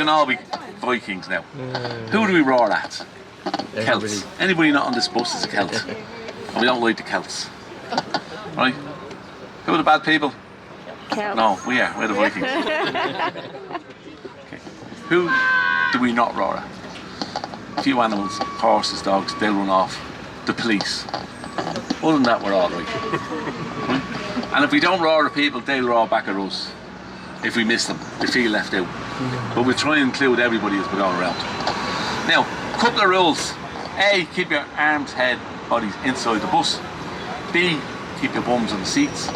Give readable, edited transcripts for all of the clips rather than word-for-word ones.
can all be Vikings now. Who do we roar at? Celts. Anybody not on this bus is a Celt. And we don't like the Celts. Right? Who are the bad people? Celts. No, we are. We're the Vikings. Okay. Who do we not roar at? A few animals, horses, dogs, they'll run off. The police. Other than that, we're all right. And if we don't roar at people, they'll roar back at us. If we miss them, they feel left out. But we try and include everybody as we're going around. Now, a couple of rules. A, keep your arms, head, bodies inside the bus. B, keep your bums on the seats.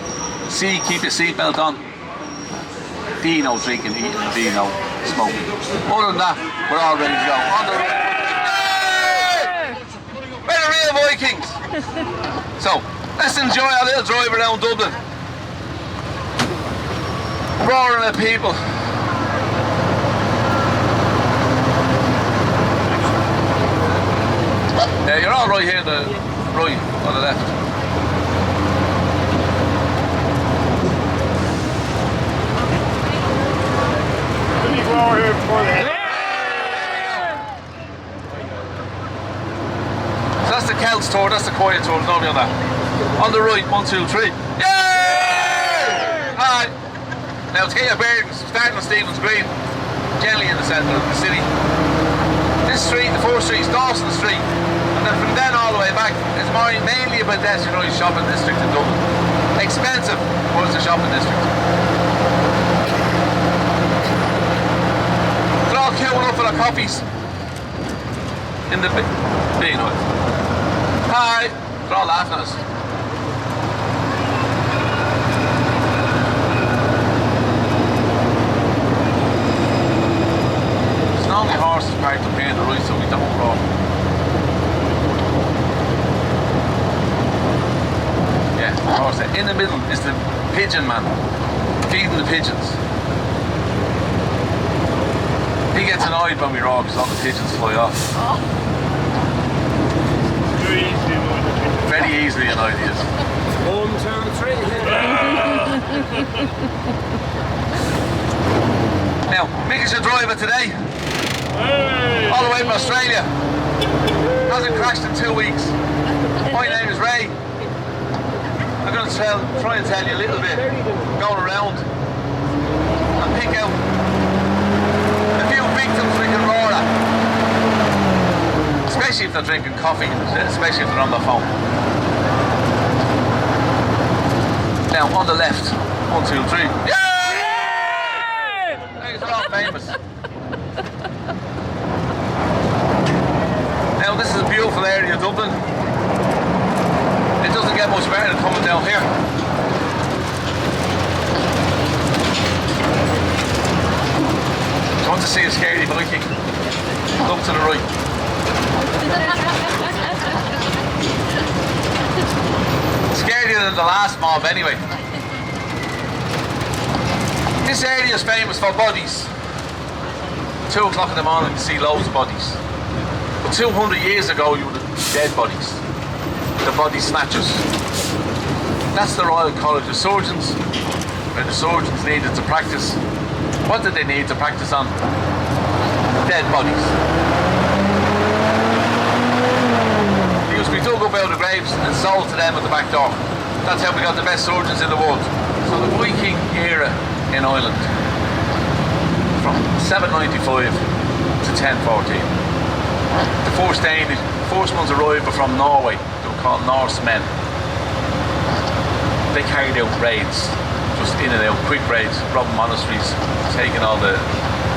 C, keep your seatbelt on. D, no drinking, eating, and D, no smoking. Other than that, we're all ready to go. On the We're the real Vikings. So, let's enjoy our little drive around Dublin. Roaring at people. Yeah, you're all right here, the right on the left. So that's the Celts tour, that's the quiet tour, there's nobody on that. On the right, 1, 2, 3. Yay! Alright. Now to get your bearings, starting on Stephen's Green, generally in the centre of the city. This street, the 4th street, is Dawson Street. And then from then all the way back, it's mainly a pedestrianised shopping district in Dublin. Expensive, but it's a shopping district. They're all queuing up for their coffees in the bean hut. Hi! They're all laughing at us. There's normally horses parked up here in the right so we don't roar. Yeah, horse there. In the middle is the pigeon man feeding the pigeons. He gets annoyed when we roar because all the pigeons fly off. Very easily annoyed he is. 1, 2, 3. Now, Mick is your driver today. Hey. All the way from Australia. Hasn't crashed in 2 weeks. My name is Ray. I'm going to try and tell you a little bit going around and pick out a few victims we can roar at. Especially if they're drinking coffee, especially if they're on their phone. Now on the left, 1, 2, 3. Yay! They're all famous. Now this is a beautiful area of Dublin. It doesn't get much better than coming down here. Do you want to see a scary Viking? Look to the right. Scarier than the last mob anyway. This area is famous for bodies. 2 o'clock in the morning you see loads of bodies. But 200 years ago you would have dead bodies. The body snatchers. That's the Royal College of Surgeons, where the surgeons needed to practice. What did they need to practice on? Dead bodies. They used to be dug up out of the graves and sold to them at the back door. That's how we got the best surgeons in the world. So the Viking era in Ireland, from 795 to 1014. The first ones arrived were from Norway. They were called Norsemen. They carried out raids, just in and out, quick raids, robbing monasteries, taking all the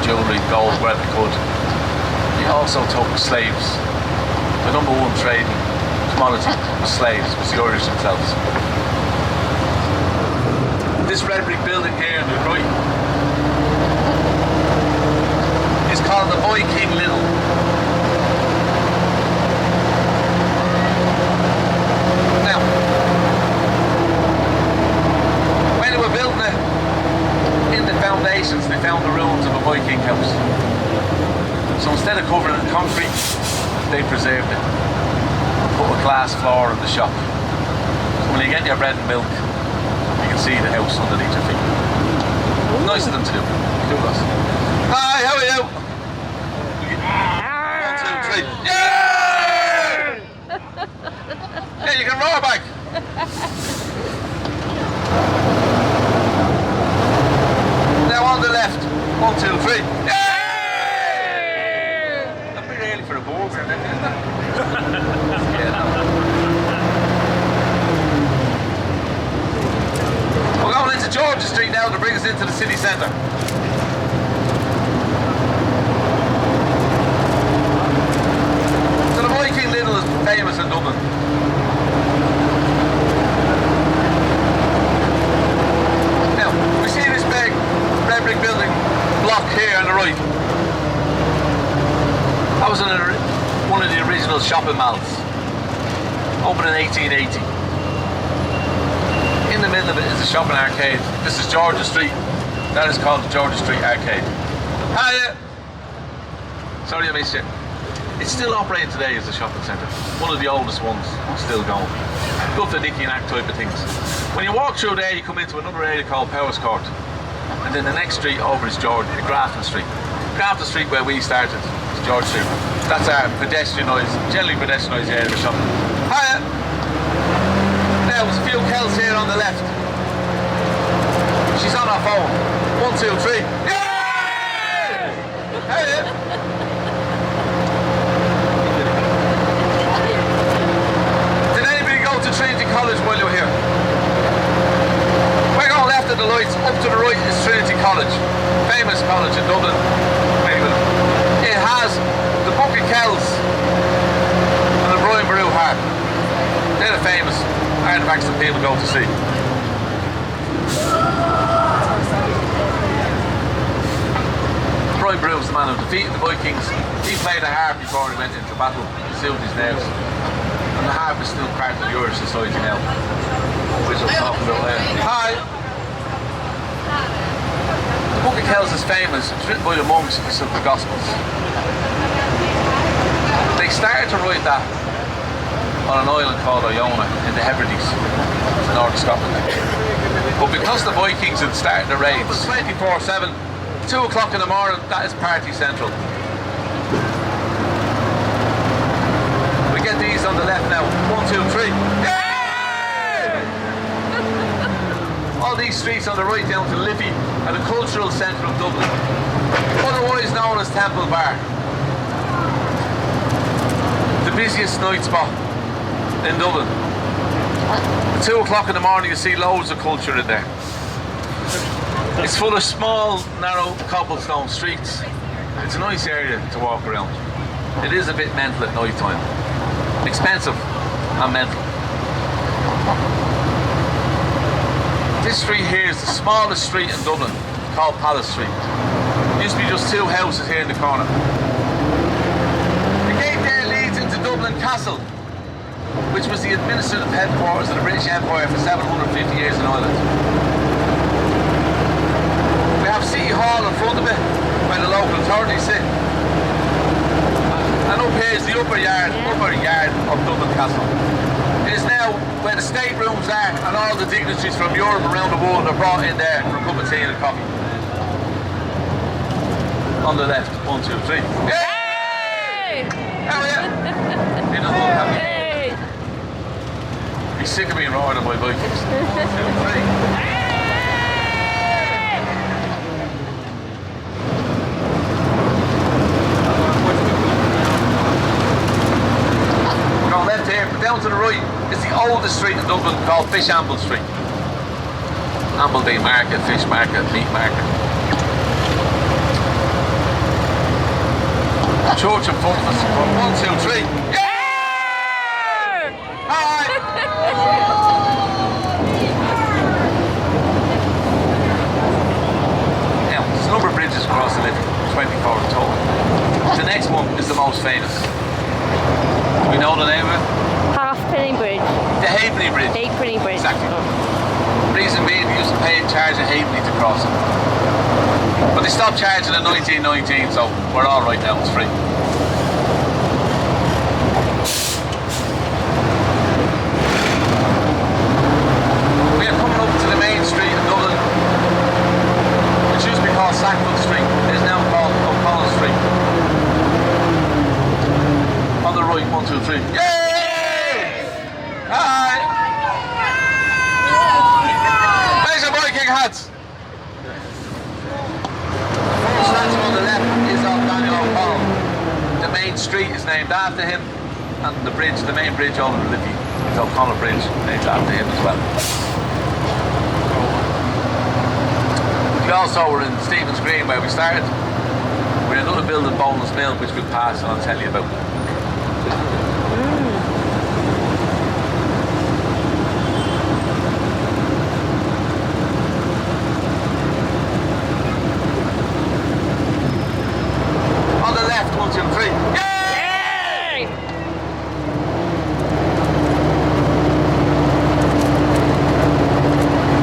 jewellery, gold, wherever they could. They also took slaves. The #1 trading commodity was slaves, was the Irish themselves. This red brick building here on the right is called the Viking Lidl. Now, when they were building it, in the foundations they found the ruins of a Viking house. So instead of covering it in concrete, they preserved it. Put a glass floor in the shop. So when you get your bread and milk, you can see the house underneath your feet. Nice of them to do. Hi, how are you? 1, 2, 3. Yeah! Yeah, you can roar back. Now on the left. 1, 2, 3. Yeah! That'd be really for a burger, isn't it? Yeah. We're going into Georgia Street now to bring us into the city centre. So the Viking Lidl is famous in Dublin. Now, we see this big red brick building block here on the right. That was one of the original shopping malls, opened in 1880. In the middle of it is a shopping arcade. This is Georgia Street. That is called the Georgia Street Arcade. Hiya! Sorry I missed you. It's still operating today as a shopping centre. One of the oldest ones, still going. Good for Nicky and Act type of things. When you walk through there, you come into another area called Powers Court. And then the next street over is Grafton Street. Grafton Street, where we started, is George Street. That's our generally pedestrianised area of shopping. Hiya! Now, there's a few Celts here on the left. She's on her phone. 1, 2, 3. Yeah! Hiya! Did anybody go to Trinity College while you were here? We're going left of the lights, up to the right is Trinity College. Famous college in Dublin. It has the Book of Celts and the ROOOAAAR. They're the famous artifacts that people go to see. Brian Brew was the man who defeated the Vikings. He played a harp before he went into battle to soothe his nerves. And the harp is still part of the Irish society now, which I'm talking about there. Hi! The Book of Celts is famous. It's written by the monks of the Gospels. They started to write that on an island called Iona in the Hebrides, north of Scotland. But because the Vikings had started the raids 24/7, 2 o'clock in the morning, that is party central. We get these on the left now. 1, 2, 3. Yeah! All these streets on the right down to Liffey are the cultural centre of Dublin, otherwise known as Temple Bar. The busiest night spot in Dublin. At 2 o'clock in the morning you see loads of culture in there. It's full of small, narrow cobblestone streets. It's a nice area to walk around. It is a bit mental at night time. Expensive and mental. This street here is the smallest street in Dublin, called Palace Street. There used to be just 2 houses here in the corner. The gate there leads into Dublin Castle, which was the administrative headquarters of the British Empire for 750 years in Ireland. We have City Hall in front of it, where the local authorities sit. And up here is the upper yard of Dublin Castle. It is now where the state rooms are, and all the dignitaries from Europe around the world are brought in there for a cup of tea and a coffee. On the left, 1, 2, 3. Yay! Hell yeah! He doesn't look happy. He's sick of being roared at by Vikings. 1, 2, 3. We're going left here, but down to the right is the oldest street in Dublin called Fish Amble Street. Amble Day Market, Fish Market, Meat Market. Church and Focus. 1, 2, 3. Yeah! Hi! Now, there's a number of bridges across the Liffey, 24 in total. The next one is the most famous. Do we know the name of it? Halfpenny Bridge. The Halfpenny Bridge. Halfpenny Bridge. Exactly. Reason being, they used to charge a halfpenny to cross it. But they stopped charging in 1919, so we're all right now, it's free. We are coming up to the main street in Dublin, which used to be called Sackville Street. It is now called right, 1, 2, 3. Yay! Hi! There's your Viking hats! First statue on the left is of Daniel O'Connell. The main street is named after him, and the bridge, the main bridge over the Liffey, the O'Connell Bridge, named after him as well. We also were in Stephen's Green where we started. We're in another building, Boneless Mill, which we'll pass and I'll tell you about. On the left, 1, 2, 3. Yay!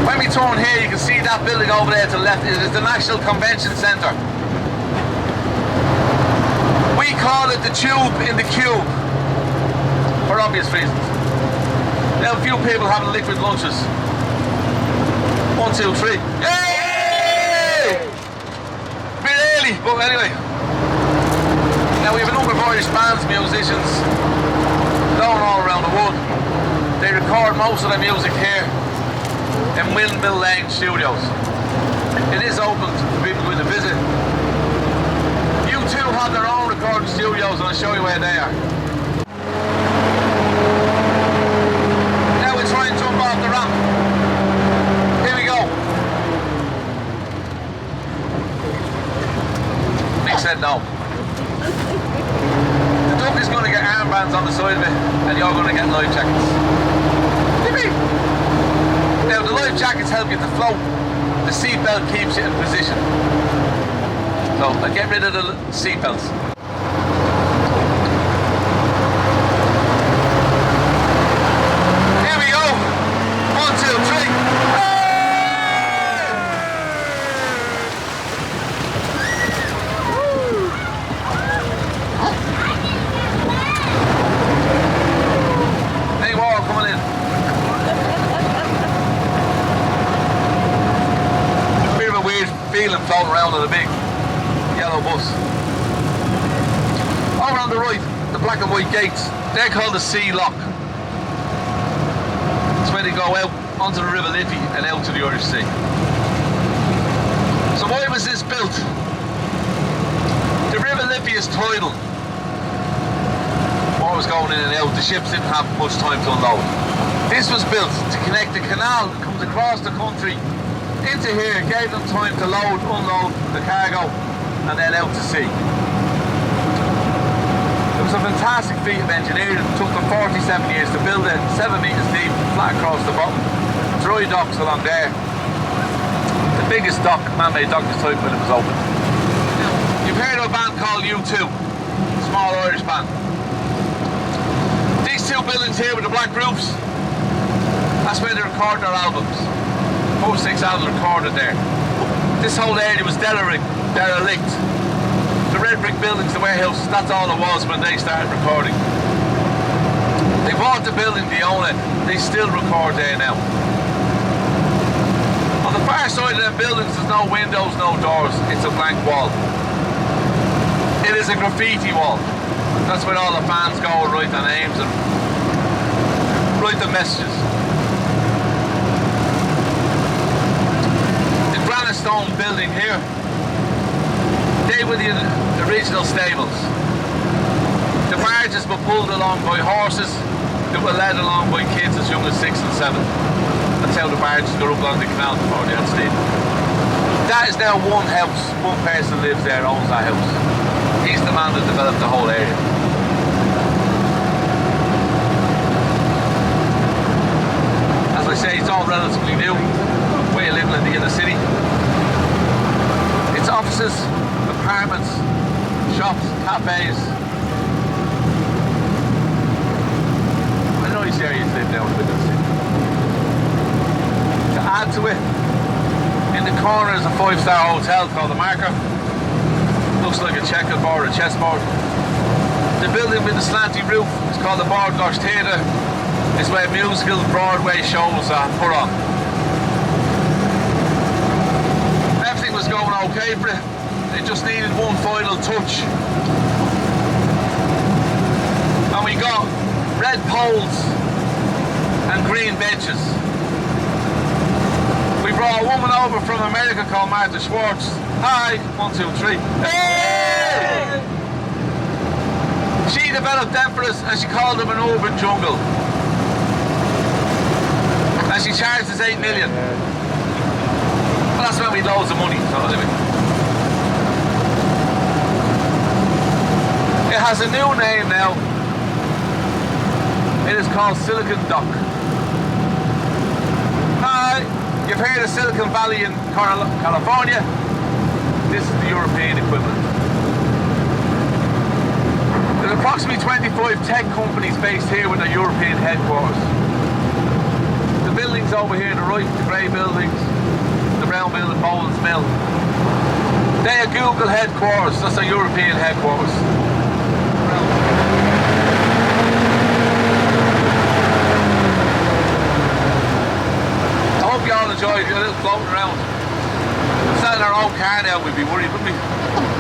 When we turn here, you can see that building over there to the left. It is the National Convention Centre. We call it the tube in the cube, for obvious reasons. Now a few people having liquid lunches. 1, 2, 3. Yay! Bit early, but anyway. Now we have a number of Irish bands, musicians, going all around the world. They record most of their music here in Windmill Lane Studios. It is open for people going to visit. U2 have their own recording studios and I'll show you where they are. Now we'll try and jump off the ramp. Here we go. Nick said no. The duck is going to get armbands on the side of it and you're going to get life jackets. Now the life jackets help you to float. The seatbelt keeps you in position. So I'll get rid of the seatbelts. Here we go. 1, 2, 3. Any more coming in? Bit of a weird feeling floating around in a big yellow bus. Over on the right, the black and white gates, they're called the Sea Lock. It's where they go out onto the River Liffey and out to the Irish Sea. So why was this built? The River Liffey is tidal. Water was going in and out, the ships didn't have much time to unload. This was built to connect the canal that comes across the country into here, gave them time to load, unload the cargo and then out to sea. It was a fantastic feat of engineering. It took them 47 years to build it, 7 metres deep, flat across the bottom. Dry docks along there. The biggest dock, man-made dock this type when it was open. You've heard of a band called U2, small Irish band. These two buildings here with the black roofs, that's where they record their albums. 4 or 6 albums recorded there. This whole area was derelict. The red brick buildings, the warehouses, that's all it was when they started recording. They bought the building, they own it, they still record there now. On the far side of them buildings there's no windows, no doors, it's a blank wall. It is a graffiti wall. That's where all the fans go and write their names and write the messages. The granite stone building here, they were the original stables. The barges were pulled along by horses that were led along by kids as young as 6 and 7. That's how the barges got up along the canal before they had steam. That is now one house. One person lives there, owns that house. He's the man that developed the whole area. As I say, it's all relatively new. Way of living in the inner city. It's offices, apartments, shops, cafes. I know these areas live down a bit of the city. To add to it, in the corner is a 5-star hotel called the Marker. Looks like a checkerboard or a chessboard. The building with the slanty roof is called the Bardgosh Theatre. It's where musical Broadway shows are put on. Everything was going okay for it. They just needed one final touch. And we poles and green benches. We brought a woman over from America called Martha Schwartz. Hi, 1, 2, 3. Hey! She developed them for us and she called them an urban jungle. And she charged us 8 million. Well, that's when we had loads of money, so anyway. It has a new name now. It is called Silicon Dock. Hi, you've heard of Silicon Valley in California. This is the European equivalent. There's approximately 25 tech companies based here with their European headquarters. The buildings over here, the right, the grey buildings, the brown building, Boland's Mill. They are Google headquarters, that's our European headquarters. I hope you all enjoyed a little floating around. If we sat in our own car now, we'd be worried, wouldn't we?